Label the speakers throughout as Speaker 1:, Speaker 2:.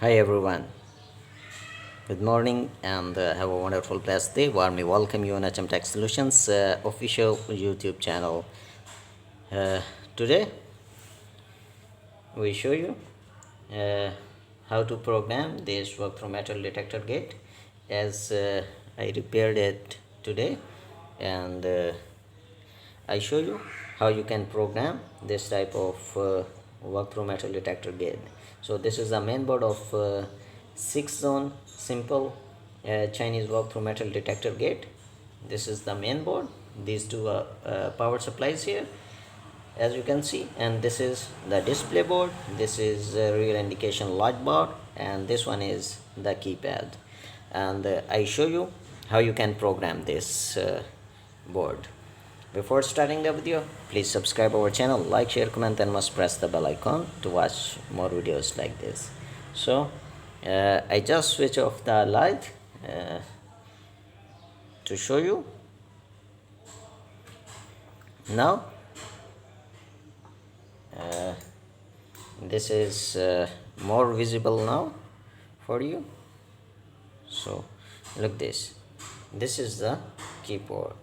Speaker 1: Hi everyone, good morning and have a wonderful blessed day. Warmly welcome you on Tech Solutions official YouTube channel. Today we show you uh, how to program this walk-through metal detector gate as I repaired it today, and I show you how you can program this type of walk-through metal detector gate. So this is the main board of 6-zone simple Chinese walk-through metal detector gate. This is the main board. These two are power supplies here, as you can see, and this is the display board. This is real indication light bar, and this one is the keypad. And I show you how you can program this board. Before starting the video, please subscribe our channel, like, share, comment, and must press the bell icon to watch more videos like this. So I just switch off the light to show you. Now this is more visible now for you. So look, this is the keyboard.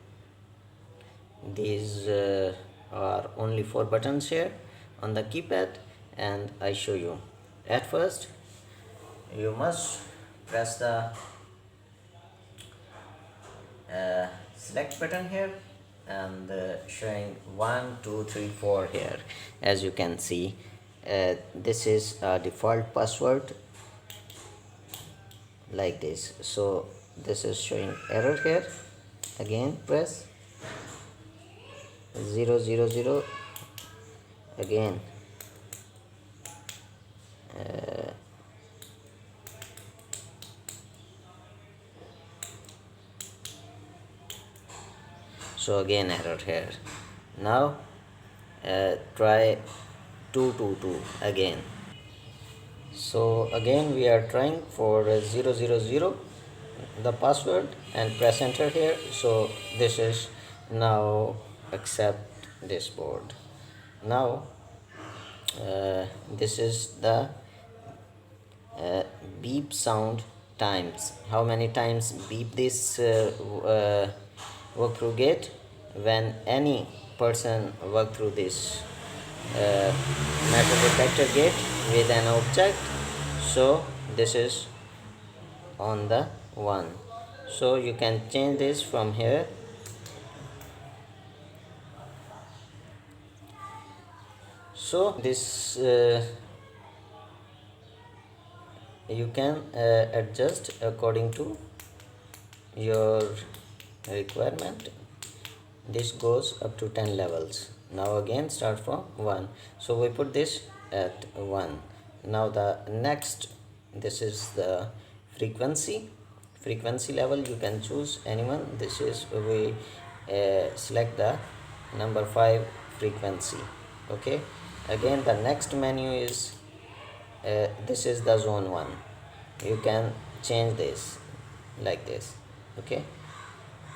Speaker 1: These are only 4 buttons here on the keypad, and I show you. At first you must press the select button here, and showing 1 2 3 4 here. As you can see, this is a default password like this. So this is showing error here. Again press 000. Again so again error here. Now try 222 again. So again we are trying for 000 the password, and press enter here. So this is now accept this board. Now this is the beep sound times, how many times beep this walk through gate when any person walk through this uh, metal detector gate with an object. So this is on the 1. So you can change this from here. So this you can adjust according to your requirement. This goes up to 10 levels. Now again start from 1. So we put this at 1. Now the next, this is the frequency level. You can choose anyone. This is we select the number 5 frequency. Okay, again the next menu is this is the zone 1. You can change this like this. Okay,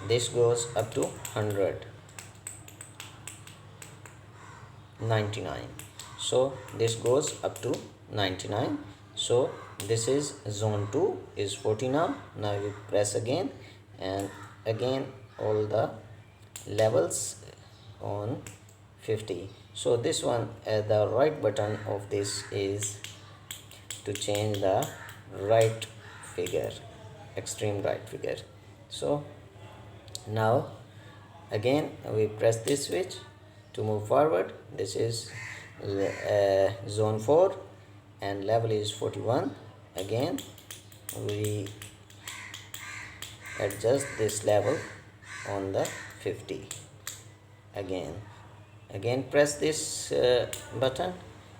Speaker 1: this goes up to 100, 99. So this goes up to 99. So this is zone 2 is 40 now. Now you press again, and again all the levels on 50. So this one, the right button of this is to change the right figure, extreme right figure. So now again we press this switch to move forward. This is zone 4 and level is 41. Again we adjust this level on the 50. Again press this button.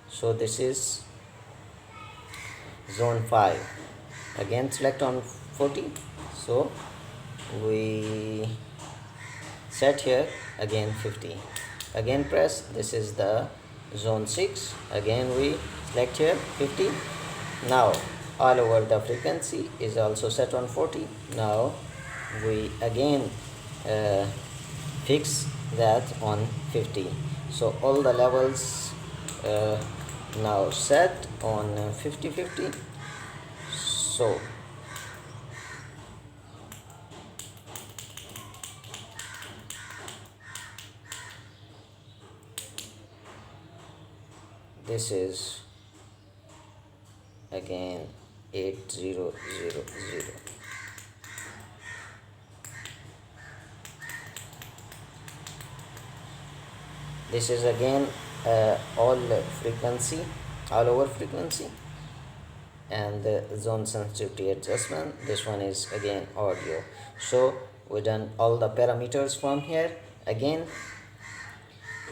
Speaker 1: So this is zone 5. Again select on 40. So we set here again 50. Again press, this is the zone 6. Again we select here 50. Now all over the frequency is also set on 40. Now we again fix that on 50. So all the levels now set on 50. So this is again 8000. This is again all frequency, all over frequency, and the zone sensitivity adjustment. This one is again audio. So we done all the parameters from here. Again,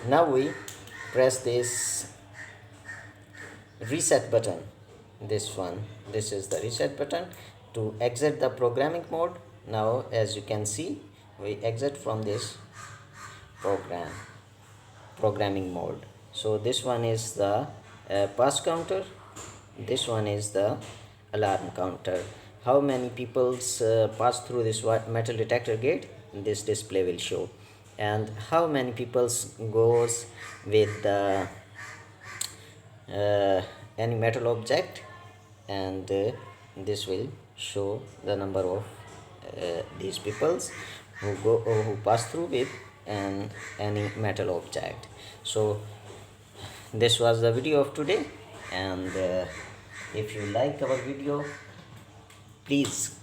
Speaker 1: now we press this reset button. This one, this is the reset button to exit the programming mode. Now as you can see, we exit from this programming mode. So this one is the pass counter, this one is the alarm counter. How many people's pass through this metal detector gate, this display will show, and how many people's goes with the any metal object, and this will show the number of these peoples who pass through with any metal object. So this was the video of today, and if you like our video, please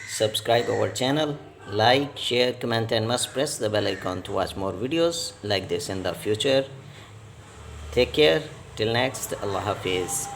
Speaker 1: subscribe our channel, like, share, comment, and must press the bell icon to watch more videos like this in the future. Take care. Till next. Allah Hafiz.